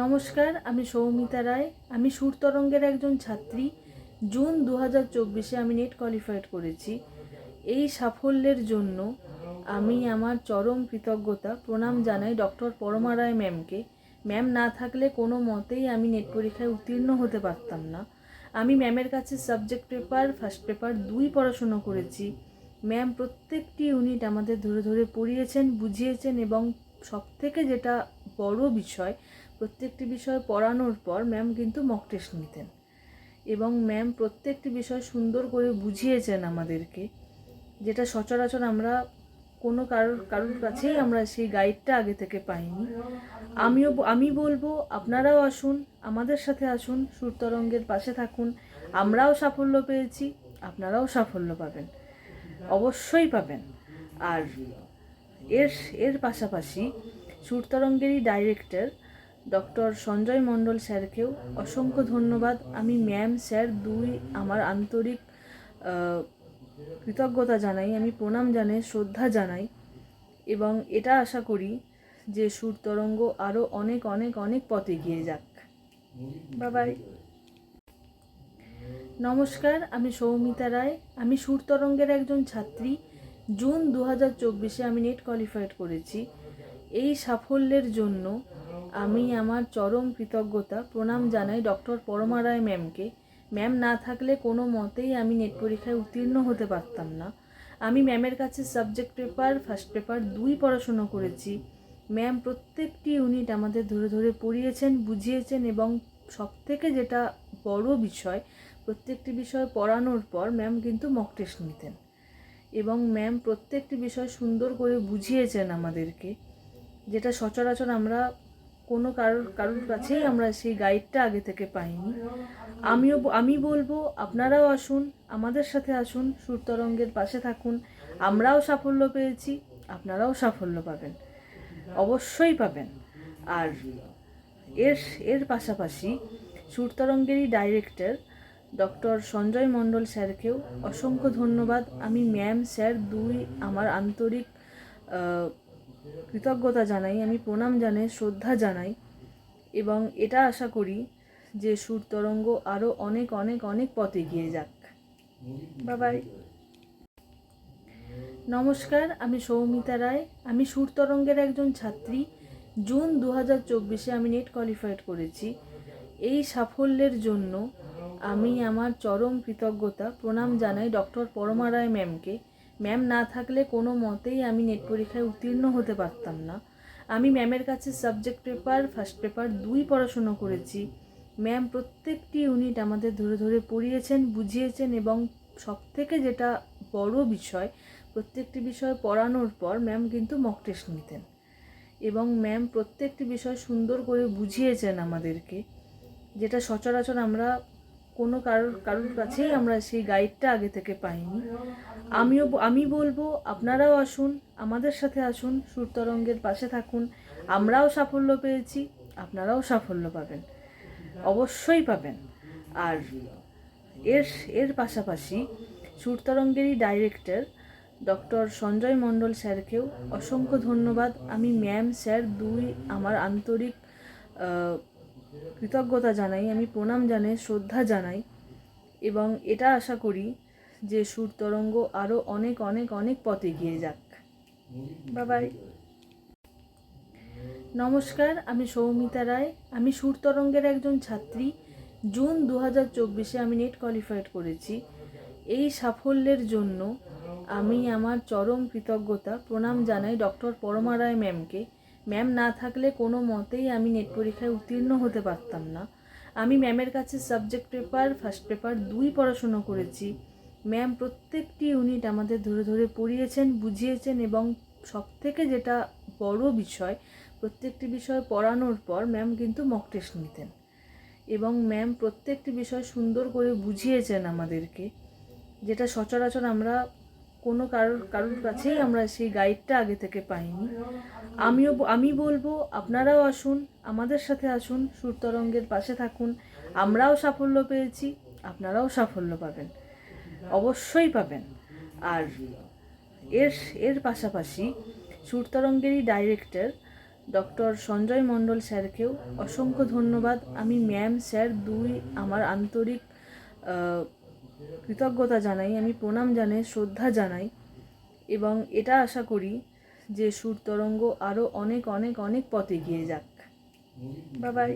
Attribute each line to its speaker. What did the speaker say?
Speaker 1: নমস্কার, আমি সৌমিতা রায়। আমি সুরতরঙ্গের একজন ছাত্রী। জুন 2024-এ আমি নেট কোয়ালিফাইড করেছি। এই সাফল্যের জন্য আমি আমার চরম কৃতজ্ঞতা প্রণাম জানাই ডক্টর পরমা রায় ম্যামকে। ম্যাম না থাকলে কোনো মতেই আমি নেট পরীক্ষায় উত্তীর্ণ হতে পারতাম না। আমি ম্যামের কাছে সাবজেক্ট পেপার, ফার্স্ট পেপার 2 পড়াশুনো করেছি। ম্যাম প্রত্যেকটি ইউনিট আমাদের ধরে ধরে পড়িয়েছেন, বুঝিয়েছেন এবং সবথেকে যেটা বড় বিষয়, প্রত্যেকটি বিষয় পড়ানোর পর ম্যাম কিন্তু মক টেস্ট নিতেন এবং ম্যাম প্রত্যেকটি বিষয় সুন্দর করে বুঝিয়েছেন আমাদেরকে, যেটা সচরাচর আমরা কোনো কারোর কাছেই আমরা সেই গাইডটা আগে থেকে পাইনি। আমি বলবো আপনারাও আসুন, আমাদের সাথে আসুন, সুরতরঙ্গের পাশে থাকুন। আমরাও সাফল্য পেয়েছি, আপনারাও সাফল্য পাবেন, অবশ্যই পাবেন। আর এর এর পাশাপাশি সুরতরঙ্গেরই ডাইরেক্টর ডক্টর সঞ্জয় মণ্ডল স্যারকেও অসংখ্য ধন্যবাদ। আমি ম্যাম স্যার দুই আমার আন্তরিক কৃতজ্ঞতা জানাই, আমি প্রণাম জানাই, শ্রদ্ধা জানাই এবং এটা আশা করি যে সুরতরঙ্গ আরও অনেক অনেক অনেক পথ এগিয়ে যাক। বাই। নমস্কার, আমি সৌমিতা রায়। আমি সুরতরঙ্গের একজন ছাত্রী। জুন 2024-এ আমি নেট কোয়ালিফাইড করেছি। এই সাফল্যের জন্য আমি আমার চরম কৃতজ্ঞতা প্রণাম জানাই ডক্টর পরমা রায় ম্যামকে। ম্যাম না থাকলে কোনো মতেই আমি নেট পরীক্ষায় উত্তীর্ণ হতে পারতাম না। আমি ম্যামের কাছে সাবজেক্ট পেপার, ফার্স্ট পেপার 2 পড়াশুনো করেছি। ম্যাম প্রত্যেকটি ইউনিট আমাদের ধরে ধরে পড়িয়েছেন, বুঝিয়েছেন এবং সবথেকে যেটা বড় বিষয়, প্রত্যেকটি বিষয় পড়ানোর পর ম্যাম কিন্তু মক টেস্ট নিতেন এবং ম্যাম প্রত্যেকটি বিষয় সুন্দর করে বুঝিয়েছেন আমাদেরকে, যেটা সচরাচর আমরা কোনো কারোর কাছেই আমরা সেই গাইডটা আগে থেকে পাইনি। আমি বলবো আপনারাও আসুন, আমাদের সাথে আসুন, সুরতরঙ্গের পাশে থাকুন। আমরাও সাফল্য পেয়েছি, আপনারাও সাফল্য পাবেন, অবশ্যই পাবেন। আর এর পাশাপাশি সুরতরঙ্গেরই ডাইরেক্টর ডক্টর সঞ্জয় মণ্ডল স্যারকেও অসংখ্য ধন্যবাদ। আমি ম্যাম স্যার দুই আমার আন্তরিক কৃতজ্ঞতা জানাই, আমি প্রণাম জানাই, শ্রদ্ধা জানাই এবং এটা আশা করি যে সুরতরঙ্গ আরও অনেক অনেক অনেক পথ এগিয়ে যাক। বাই। নমস্কার, আমি সৌমিতা রায়। আমি সুরতরঙ্গের একজন ছাত্রী। জুন 2024-এ আমি নেট কোয়ালিফাইড করেছি। এই সাফল্যের জন্য আমি আমার চরম কৃতজ্ঞতা প্রণাম জানাই ডক্টর পরমা রায় ম্যামকে। ম্যাম না থাকলে কোনো মতেই আমি নেট পরীক্ষায় উত্তীর্ণ হতে পারতাম না। আমি ম্যামের কাছে সাবজেক্ট পেপার, ফার্স্ট পেপার 2 পড়াশুনো করেছি। ম্যাম প্রত্যেকটি ইউনিট আমাদের ধরে ধরে পড়িয়েছেন, বুঝিয়েছেন এবং সবথেকে যেটা বড় বিষয়, প্রত্যেকটি বিষয় পড়ানোর পর ম্যাম কিন্তু মক টেস্ট নিতেন এবং ম্যাম প্রত্যেকটি বিষয় সুন্দর করে বুঝিয়েছেন আমাদেরকে, যেটা সচরাচর আমরা কোনো কারোর কাছেই আমরা সেই গাইডটা আগে থেকে পাইনি। আমি বলবো আপনারাও আসুন, আমাদের সাথে আসুন, সুরতরঙ্গের পাশে থাকুন। আমরাও সাফল্য পেয়েছি, আপনারাও সাফল্য পাবেন, অবশ্যই পাবেন। আর এর পাশাপাশি সুরতরঙ্গেরই ডাইরেক্টর ডক্টর সঞ্জয় মণ্ডল স্যারকেও অসংখ্য ধন্যবাদ। আমি ম্যাম স্যার দুই আমার আন্তরিক কৃতজ্ঞতা জানাই, আমি প্রণাম জানাই, শ্রদ্ধা জানাই এবং এটা আশা করি যে সুরতরঙ্গ আরও অনেক অনেক অনেক পথ এগিয়ে যাক। বাই। নমস্কার, আমি সৌমিতা রায়। আমি সুরতরঙ্গের একজন ছাত্রী। জুন 2024-এ আমি নেট কোয়ালিফাইড করেছি। এই সাফল্যের জন্য আমি আমার চরম কৃতজ্ঞতা প্রণাম জানাই ডক্টর পরমা রায় ম্যামকে। ম্যাম না থাকলে কোনো মতেই আমি নেট পরীক্ষায় উত্তীর্ণ হতে পারতাম না। আমি ম্যামের কাছে সাবজেক্ট পেপার, ফার্স্ট পেপার 2 পড়াশুনো করেছি। ম্যাম প্রত্যেকটি ইউনিট আমাদের ধরে ধরে পড়িয়েছেন, বুঝিয়েছেন এবং সবথেকে যেটা বড় বিষয়, প্রত্যেকটি বিষয় পড়ানোর পর ম্যাম কিন্তু মক টেস্ট নিতেন এবং ম্যাম প্রত্যেকটি বিষয় সুন্দর করে বুঝিয়েছেন আমাদেরকে, যেটা সচরাচর আমরা কোনো কারোর কাছেই আমরা সেই গাইডটা আগে থেকে পাইনি। আমি বলবো আপনারাও আসুন, আমাদের সাথে আসুন, সুরতরঙ্গের পাশে থাকুন। আমরাও সাফল্য পেয়েছি, আপনারাও সাফল্য পাবেন, অবশ্যই পাবেন। আর এর পাশাপাশি সুরতরঙ্গেরই ডাইরেক্টর ডক্টর সঞ্জয় মণ্ডল স্যারকেও অসংখ্য ধন্যবাদ। আমি ম্যাম স্যার দুই আমার আন্তরিক কৃতজ্ঞতা জানাই, আমি প্রণাম জানাই, শ্রদ্ধা জানাই এবং এটা আশা করি যে সুর তরঙ্গ আরও অনেক অনেক অনেক পথ এগিয়ে যাক। Bye bye.